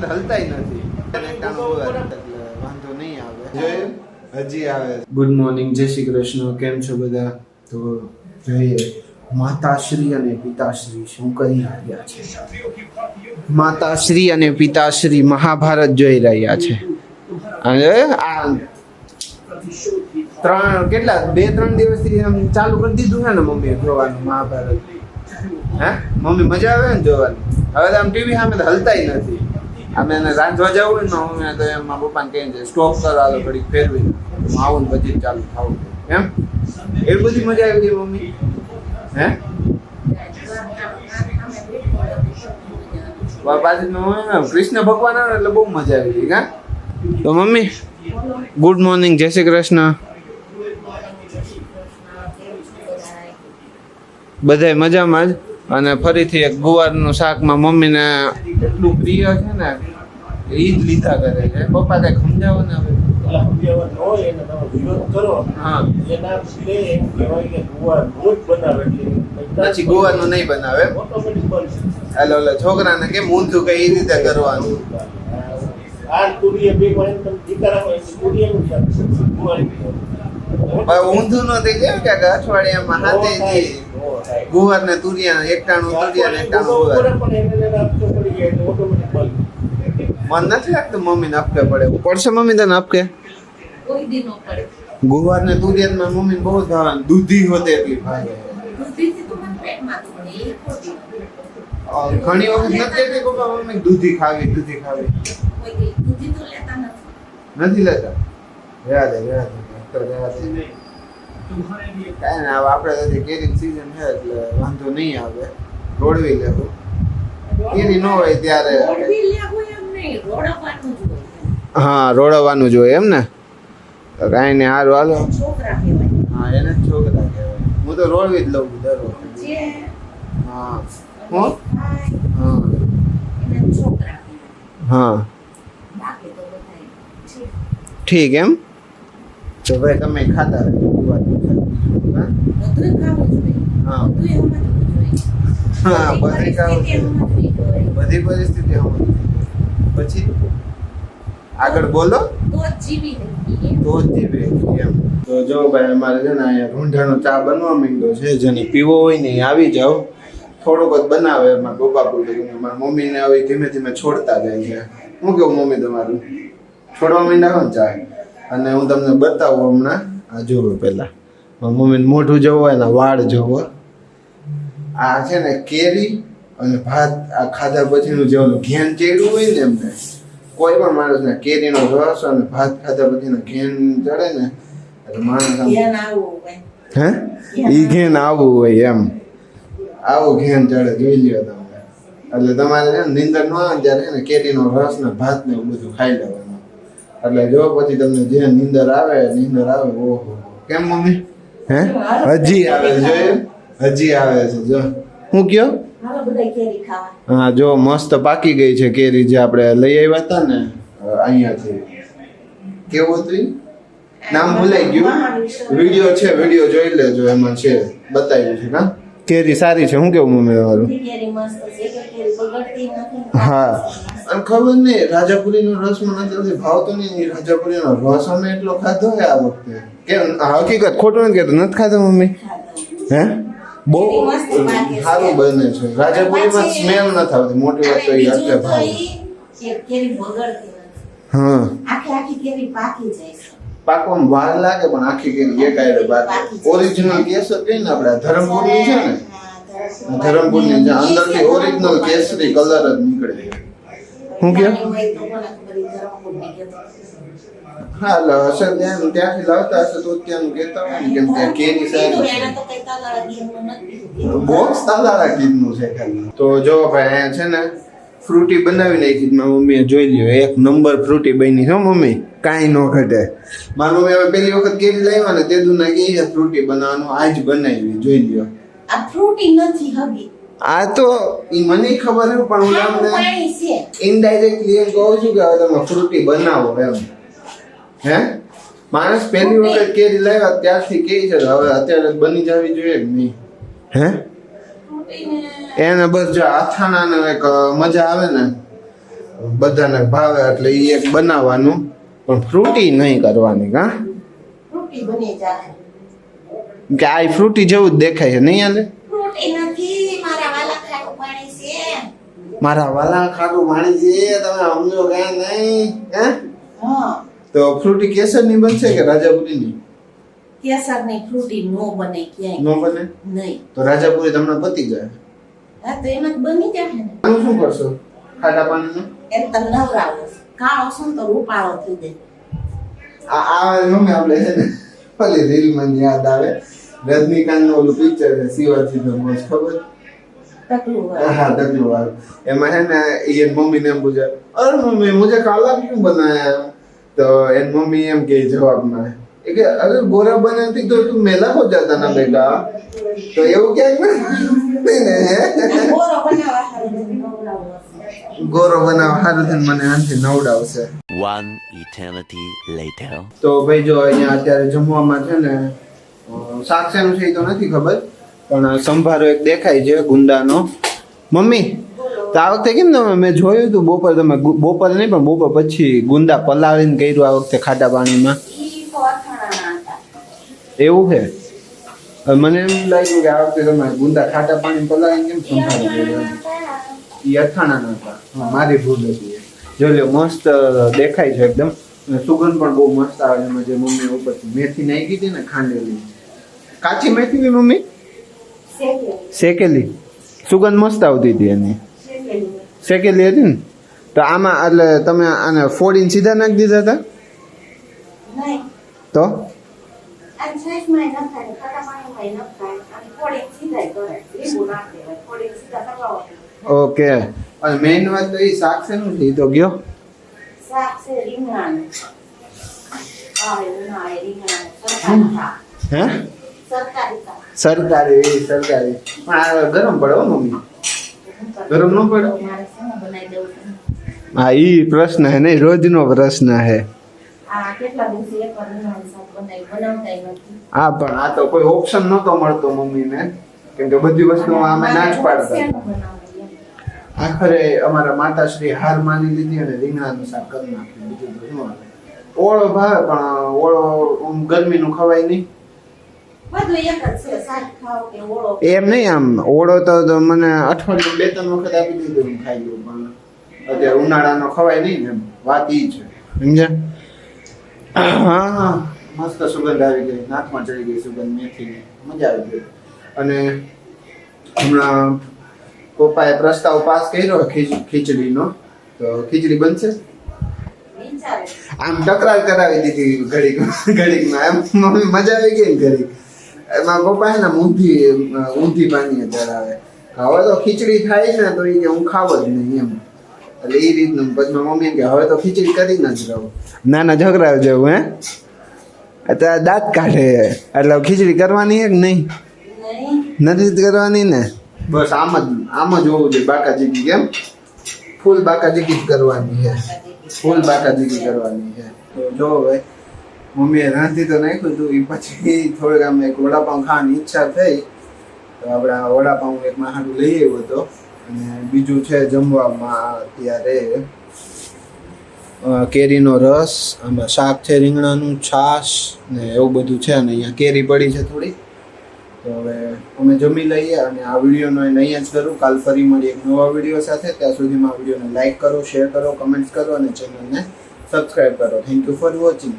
તો હલતાય નથી. વાંધો નહીં આવે. હજી આવે. ગુડ મોર્નિંગ, જય શ્રી કૃષ્ણ. કેમ છો બધા? તો જોઈએ માતાશ્રી અને પિતાશ્રી શું કરી રહ્યા છે. માતાશ્રી અને પિતાશ્રી મહાભારત જોઈ રહ્યા છે. અને આ બે ત્રણ દિવસથી ચાલુ કરી દીધું છે ને મમ્મીએ જોવાનું મહાભારત. હે મમ્મી મજા આવે ને જોવાની? હવે તો આમ ટીવી સામે તો હલતાય નથી. અમે એને રાંધવા જવું ને મમ્મી તો એમ પપ્પાને કહી દે સ્ટોપ કરવા દો ઘડીક ફેરવી હું આવું ને પછી ચાલુ થાવું એમ. એવી બધી મજા આવી ગઈ મમ્મી. હે પાછી કૃષ્ણ ભગવાન આવે એટલે બહુ મજા આવી ગઈ. હા તો મમ્મી ગુડ મોર્નિંગ, જય શ્રી કૃષ્ણ. બધાય મજામાં જ. અને ફરીથી એક ગુવારનું શાકમાં મમ્મીને એટલું પ્રિય છે ને એ જ લીધા કરે છે. પપ્પા કઈ સમજાવો ને હવે. પછી ગુવારનું નહીં બનાવે એટલે ઓલા છોકરાને કેમ ઊંધું કઈ રીતે કરવાનું. ઊંધું નથી કેમ કે અઠવાડિયામાં હાથે ગુવાર ને તુરિયા એકટાણું તુરિયા ને એકટાણું ગુવાર. મન નથી લાગતું મમ્મી ને આપકે પડે. પડશે મમ્મી તને આપકે? ગુવાર ને તુરિયા માં મમ્મી બહુ ભાવે. દૂધી હોતે એટલી ભાવે. ઘણી વખત નથી લેતી પપ્પા મમ્મી દૂધી ખાવી નથી લેતા. કાંઈ ના આપણે કેરી સીઝન છે એટલે વાંધો નહીં આવે. રોડવી લેવું કેરી ન હોય ત્યારે. હા રોડવાનું જોઈએ એમ ને. તો કાંઈ નહીં સારું હાલો. હા એને જ છોકરા કહેવાય. હું તો રોડવી જ લઉં દર વખતે. હા હું હા ઠીક એમ. તો ભાઈ તમે ખાતા હા બધી પરિસ્થિતિ પછી આગળ બોલો તો જ જીવે એમ. તો જો ભાઈ અમારે છે ને અહીંયા રૂંઢાનો ચા બનવા માંડ્યો છે. જેને પીવો હોય ને આવી જાવ. થોડોક જ બનાવે એમાં ગોપાપુર. મારા મમ્મીને હવે ધીમે ધીમે છોડતા જાય છે. હું કેવું મમ્મી તમારું છોડવા માંડ્યા ને ચા? અને હું તમને બતાવું હમણાં. આ જોવો પહેલા મમ્મીને મોઢું જોવો હોય ને વાળ જોવો. આ છે ને કેરી અને ભાત. આ ખાધા પછીનું જે ઓલું ઘેન ચડ્યું હોય ને એમને કોઈ પણ માણસને કેરીનો રસ અને ભાત ખાધા પછીનો ઘેન ચડે ને એટલે માણસ હે ઈ ઘેન આવવું હોય એમ. આવું ઘેન ચડે જોઈ લ્યો તમે. એટલે તમારે છે ને નીંદર ન આવે ત્યારે ને કેરીનો રસ ને ભાત ને એવું બધું ખાઈ લેવાનું. એટલે જો પછી તમને જે નીંદર આવે ઓહો. કેમ મમ્મી? હે હજી આવે જોયું? હજી આવે છે જો. હું કયો? હા જો મસ્ત પાકી ગઈ છે કેરી જે આપણે લઈ આવ્યા હતા ને અહીંયાથી. કેવું હતું નામ ભૂલાઈ ગયું. વિડીયો જોઈ લેજો એમાં છે બતાવ્યું છે. હા કેરી સારી છે. હું કેવું મમ્મી તમારું? હા અને ખબર નહીં રાજાપુરીનો રસ મને નથી ભાવતો નહીં. રાજાપુરીનો રસ અમે એટલો ખાધો હોય આ વખતે. કેમ હકીકત ખોટું નથી કહેતો નથી ખાધો મમ્મી? હે બહુ સારું બને છે. રાજાપુરીમાં સ્મેલ નથી આવતી. મોટી વાત તો એ એટલે ભાવે. હા પાકવામાં વાર લાગે પણ આખી કેરી એક આયરે પાકે. ઓરિજિનલ કેસર કઈ ને આપણે ધરમપુરની છે ને ધરમપુરની જે અંદરથી ઓરિજિનલ કેસરી કલર જ નીકળે. શું કે હા એટલે હશે ત્યાંથી લાવતા હશે તો ત્યાંનું કહેતા હોય ને કેમ કે કેરી સારી બોક્સ તાલાળા કીધનું છે ખાલી. તો જો ભાઈ અહીંયા છે ને ફ્રૂટી બનાવી નાખી મારી મમ્મીએ જોઈ લ્યો. એક નંબર ફ્રૂટી બની છે મમ્મી કાંઈ ન ઘટે. મારી મમ્મી હવે પહેલી વખત કેરી લાવ્યા ને તે દુના કે ફ્રૂટી બનાવવાનું આજ બનાવી જોઈ લ્યો. આ ફ્રૂટી નથી હગી. આ તો ઈ મને ખબર છે પણ હું તમને ઇનડાયરેક્ટલી એમ કહું છું કે હવે તમે ફ્રૂટી બનાવો એમ. હે માણસ પહેલી વખત કેરી લાવ્યા ત્યારથી કે છે હવે અત્યારે બની જવી જોઈએ કે નહીં? હે એને બસ જો આથાણા ને એક મજા આવે ને બધાને ભાવે એટલે એ એક બનાવવાનું, પણ ફ્રૂટી નહીં કરવાની. કા ફ્રૂટી બની જાય. કે આ ફ્રૂટી જેવું જ દેખાય છે નહીં આલે? ફ્રૂટી નથી, મારા વાલા ખાટું પાણી છે. મારા વાલા ખાટું પાણી છે, તમે સમજો કે નહીં? હે હા, તો ફ્રૂટી કેસરની બનશે કે રાજાપુરીની? કેસરની ફ્રૂટી નો બને ક્યાંય. નો બને નહીં. તો રાજાપુરી તમને પતી જાય. હા, તો એમાં જ બની જાય ને. આનું શું કરશો ખાટા પાણીનું? એમ તો નવરાવો કાળો શું તો રૂપાળો થઈ જાય. આ મમ્મી આપણે છે ને ઓલી રીલ મને યાદ આવે, રજનીકાંત નું ઓલું પિક્ચર છે શિવાજી નો બોસ, ખબર? ટકલું હોય. હા, ટકલું વાળું. એમાં है ना ये मम्मी ने पूछा, अरे मम्मी मुझे काला क्यों बनाया? तो एन मम्मी एम के जवाब में कि अगर गोरा बनाती तो तुम मेला हो जाता ना बेटा. तो એવું ક્યાંક નહીં ને, ગોરો બનાવવા હારું નવરાવો હશે. ગોરો બનાવવા હારું થઈને મને આનથી નવડાવશે. One eternity later. તો ભાઈ જો અહીંયા અત્યારે જમવામાં છે ને શાક શેનું છે એ તો નથી ખબર, પણ સંભારો એક દેખાય છે ગુંદાનો. મમ્મી તો આ વખતે કેમ તમે, મેં જોયું હતું બપોર, તમે બપોરે નહીં પણ બપોર પછી ગુંદા પલાળીને કર્યું આ વખતે ખાટા પાણીમાં, ઈ તો અથાણાના હતા. એવું છે? હવે મને એમ લાગ્યું કે આ વખતે તમે ગુંદા ખાટા પાણી પલાળીને કેમ સંભારો કર્યો? એ અથાણાના હતા. હા, મારી ભૂલ હતી. જો લ્યો મસ્ત દેખાય છે એકદમ, અને સુગંધ પણ બહુ મસ્ત આવે છે. એમાં જે મમ્મી ઉપરથી મેથી નાખી હતી ને ખાંડેલી, કાચી મેથી ની મમ્મી શેકેલી, સુગંધ મસ્ત આવતી હતી એની. શેકેલી હતી ને, તો આમાં એટલે તમે આને ફોડીને સીધા નાખી દીધા હતા? નહીં. તો આ સાઈઝમાં નખાય, ખાટા પાણીમાં નખાય, અને ફોડીને સીધા કરે. લીંબુ નાખે, ફોડીને સીધા કરવા. ઓકે. અને મેઇન વાત તો એ શાક શેનું છે એ તો ગયો. શાક છે રીંગણાનું. આવે ઉનાળે રીંગણાનું સરકારી શાક. હે સરકારી શાક. સરકારી પણ આ ગરમ પડે હો મમ્મી, ગરમ ન પડે? મારે શેનું બનાવી દેવું છે? હા, ઈ પ્રશ્ન હે નહીં, રોજનો પ્રશ્ન હે. આ કેટલા દિવસે એકવાર રીંગણાનું શાક બનાવતાય નથી. હા, પણ આ તો કોઈ ઓપ્શન નહોતો મળતો મમ્મીને, કેમ કે બધી વસ્તુમાં અમે ના જ પાડતા. શેનું બનાવવું એમ? આખરે અમારા માતાશ્રી હાર માની લીધી અને રીંગણાનું શાક કરી નાખ્યું. બીજું તો શું આવે? ઓળો ભાવે પણ ઓળો ગરમીનું ખવાય નહીં. બધું એક જ છે, શાક ખાઓ કે ઓળો. એમ નહીં, આમ ઓળો તો મને અઠવાડિયું 2-3 વખત આપી દીધું, હું ખાઈ લઉં, પણ અત્યારે ઉનાળાનો ખવાય નહીં ને, એમ વાત ઈ છે, સમજ્યા? હા, મસ્ત સુગંધ આવી ગઈ, નાકમાં ચડી ગઈ સુગંધ મેથીની, મજા આવી ગઈ. અને હમણાં પપ્પાએ પ્રસ્તાવ પાસ કર્યો ખીચડીનો, તો ખીચડી બનશે. વિચારે આમ તકરાર કરાવી દીધી ઘડીકમાં, એમ મમ્મી મજા આવી ગઈ ને ઘડીક. એમાં પપ્પા છે ને ઊંધી પાણીએ ચડાવે. હવે તો ખીચડી થાય ને તો એ કે હું ખાવ જ નહીં એમ, એટલે એ રીતનું. પછી મમ્મી કે હવે તો ખીચડી કરીને જ રહું. નાના છોકરાઓ જેવું હે, અત્યારે દાંત કાઢે, એટલે ખીચડી કરવાની હે કે નહીં? નહીં. નથી જ કરવાની ને, બસ આમ જ હોવું જોઈએ. બાકાજીકી કેમ? ફૂલ બાકાજીકી જ કરવાની છે, ફૂલ બાકાજીકી કરવાની છે. તો જો ભાઈ મમ્મીએ રાંધી તો નાખ્યું હતું, એ પછી થોડીક આમ એક વડાપાઉં ખાવાની ઈચ્છા થઈ, તો આપણે આ વડાપાઉં એક માહાડું લઈ આવ્યો હતો. અને બીજું છે જમવામાં અત્યારે કેરીનો રસ, આમાં શાક છે રીંગણાનું, છાશ ને એવું બધું છે. અને અહીંયા કેરી પડી છે થોડી. તો હવે અમે જમી લઈએ અને આ વિડીયોનો અહીંયા જ કરું. કાલ ફરી મળીએ એક નવા વિડીયો સાથે. ત્યાં સુધીમાં આ વિડીયોને લાઈક કરો, શેર કરો, કમેન્ટ્સ કરો અને ચેનલને સબસ્ક્રાઈબ કરો. Thank you for watching.